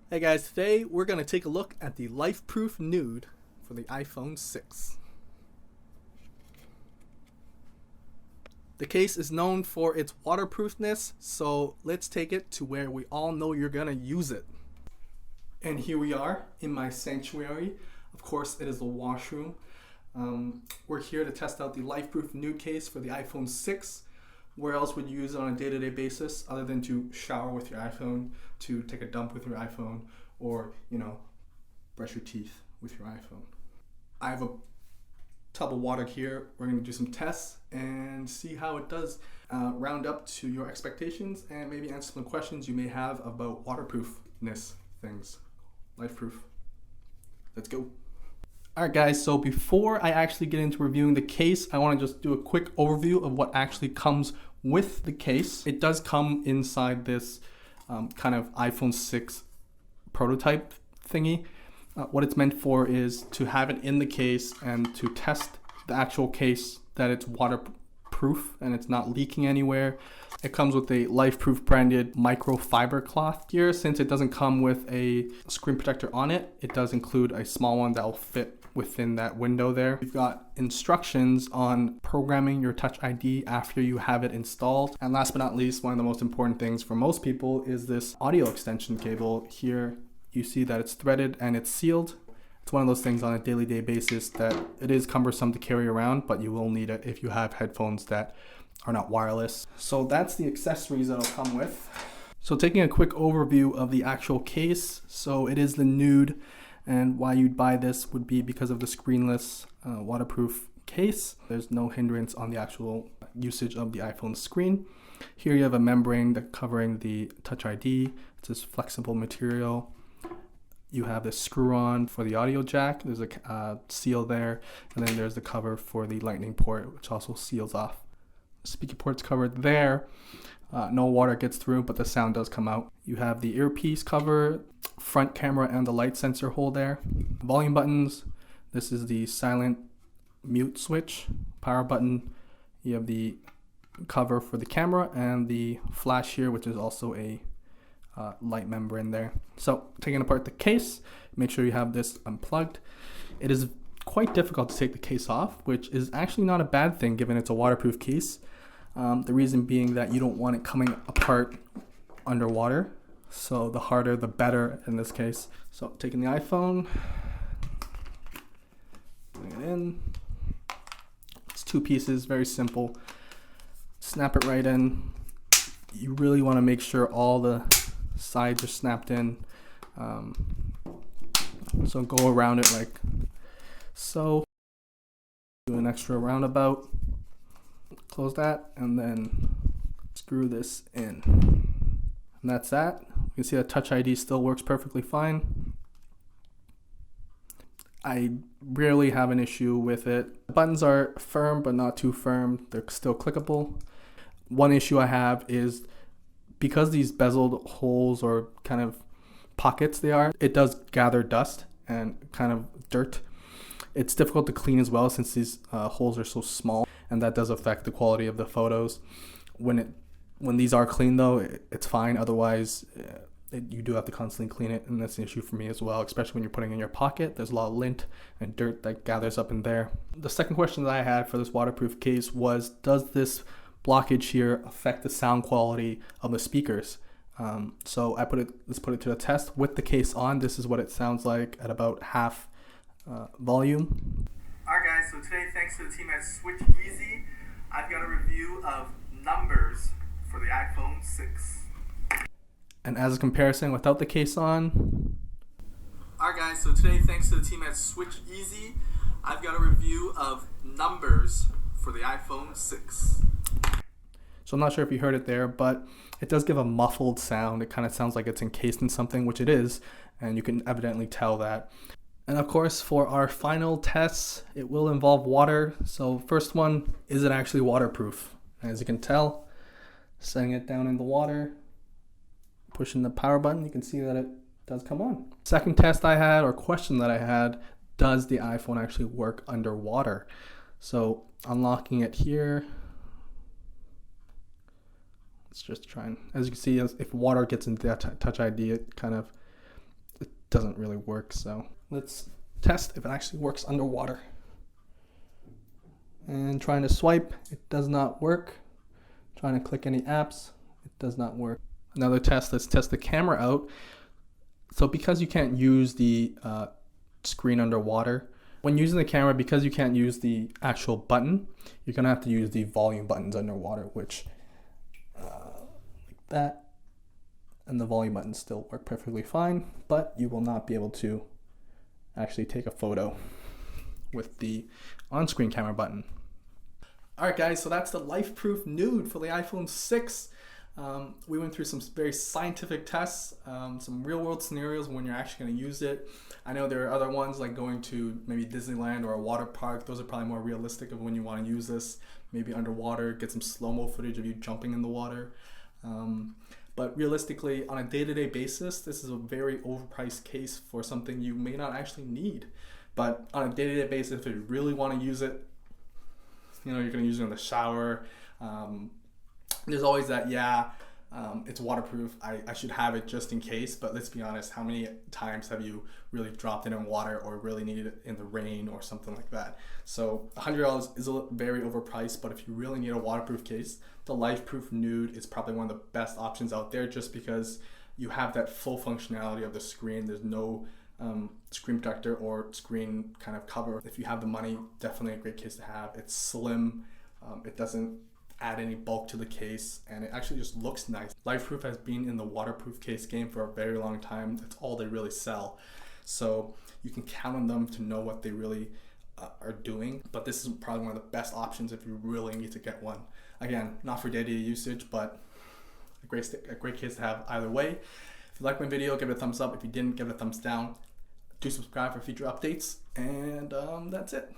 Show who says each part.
Speaker 1: Hey guys, today we're going to take a look at the LifeProof Nude for the iPhone 6. The case is known for its waterproofness, so let's take it to where we all know you're going to use it. And here we are in my sanctuary. Of course, it is the washroom. We're here to test out the LifeProof Nude case for the iPhone 6. Where else would you use it on a day-to-day basis other than to shower with your iPhone, to take a dump with your iPhone, or, brush your teeth with your iPhone? I have a tub of water here. We're going to do some tests and see how it does round up to your expectations and maybe answer some questions you may have about waterproofness things. LifeProof. Let's go. Alright guys, so before I actually get into reviewing the case, I want to just do a quick overview of what actually comes with the case. It does come inside this kind of iPhone 6 prototype thingy. What it's meant for is to have it in the case and to test the actual case that it's waterproof and it's not leaking anywhere. It comes with a LifeProof branded microfiber cloth here. Since it doesn't come with a screen protector on it, it does include a small one that will fit within that window there. We've got instructions on programming your Touch ID after you have it installed. And last but not least, one of the most important things for most people is this audio extension cable. Here you see that it's threaded and it's sealed. It's one of those things on a daily basis that it is cumbersome to carry around, but you will need it if you have headphones that are not wireless. So that's the accessories that'll come with. So taking a quick overview of the actual case. So it is the Nude, and why you'd buy this would be because of the screenless waterproof case. There's no hindrance on the actual usage of the iPhone screen. Here you have a membrane that covering the Touch ID. It's this flexible material. You have this screw-on for the audio jack. There's a seal there, and then there's the cover for the lightning port, which also seals off. The speaker port's covered there. No water gets through, but the sound does come out. You have the earpiece cover, front camera, and the light sensor hole there. Volume buttons. This is the silent mute switch. Power button. You have the cover for the camera and the flash here, which is also a light membrane there. So taking apart the case, make sure you have this unplugged. It is quite difficult to take the case off, which is actually not a bad thing given it's a waterproof case. The reason being that you don't want it coming apart underwater. So the harder, the better in this case. So taking the iPhone, putting it in. It's two pieces, very simple. Snap it right in. You really want to make sure all the sides are snapped in. So go around it like so. Do an extra roundabout. Close that and then screw this in. And that's that. You can see that Touch ID still works perfectly fine. I rarely have an issue with it. The buttons are firm but not too firm. They're still clickable. One issue I have is because these bezeled holes or kind of pockets they are, it does gather dust and kind of dirt. It's difficult to clean as well since these holes are so small, and that does affect the quality of the photos. When these are clean though, it's fine. Otherwise, you do have to constantly clean it, and that's an issue for me as well, especially when you're putting it in your pocket. There's a lot of lint and dirt that gathers up in there. The second question that I had for this waterproof case was, does this blockage here affect the sound quality of the speakers? So let's put it to the test. With the case on, this is what it sounds like at about half volume.
Speaker 2: Alright guys, so today thanks to the team at Switch Easy, I've got a review of numbers for the iPhone 6.
Speaker 1: And as a comparison without the case on.
Speaker 2: Alright guys, so today thanks to the team at Switch Easy, I've got a review of numbers for the iPhone 6.
Speaker 1: So I'm not sure if you heard it there, but it does give a muffled sound. It kind of sounds like it's encased in something, which it is, and you can evidently tell that. And of course, for our final tests, it will involve water. So first one, is it actually waterproof? As you can tell, setting it down in the water, pushing the power button, you can see that it does come on. Second test I had, or question that I had, does the iPhone actually work underwater? So unlocking it here, let's just try and, as you can see, if water gets into that Touch ID, it kind of doesn't really work. So let's test if it actually works underwater. And trying to swipe, it does not work. Trying to click any apps, it does not work. Another test, let's test the camera out. So because you can't use the screen underwater, when using the camera, because you can't use the actual button, you're gonna have to use the volume buttons underwater, which like that. And the volume buttons still work perfectly fine, but you will not be able to actually take a photo with the on-screen camera button. Alright guys, so that's the LifeProof Nuud for the iPhone 6. We went through some very scientific tests, some real world scenarios when you're actually going to use it. I know there are other ones like going to maybe Disneyland or a water park. Those are probably more realistic of when you want to use this. Maybe underwater, get some slow-mo footage of you jumping in the water. But realistically, on a day-to-day basis, this is a very overpriced case for something you may not actually need. But on a day-to-day basis, if you really want to use it, you know, you're going to use it in the shower. There's always that, it's waterproof. I should have it just in case. But let's be honest, how many times have you really dropped it in water or really needed it in the rain or something like that? So $100 is very overpriced, but if you really need a waterproof case, the LifeProof Nuud is probably one of the best options out there, just because you have that full functionality of the screen. There's no screen protector or screen kind of cover. If you have the money, definitely a great case to have. It's slim. It doesn't add any bulk to the case, and it actually just looks nice. LifeProof has been in the waterproof case game for a very long time. That's all they really sell. So you can count on them to know what they really are doing. But this is probably one of the best options if you really need to get one. Again, not for day-to-day usage, but a great case to have either way. If you like my video, give it a thumbs up. If you didn't, give it a thumbs down. Do subscribe for future updates, and that's it.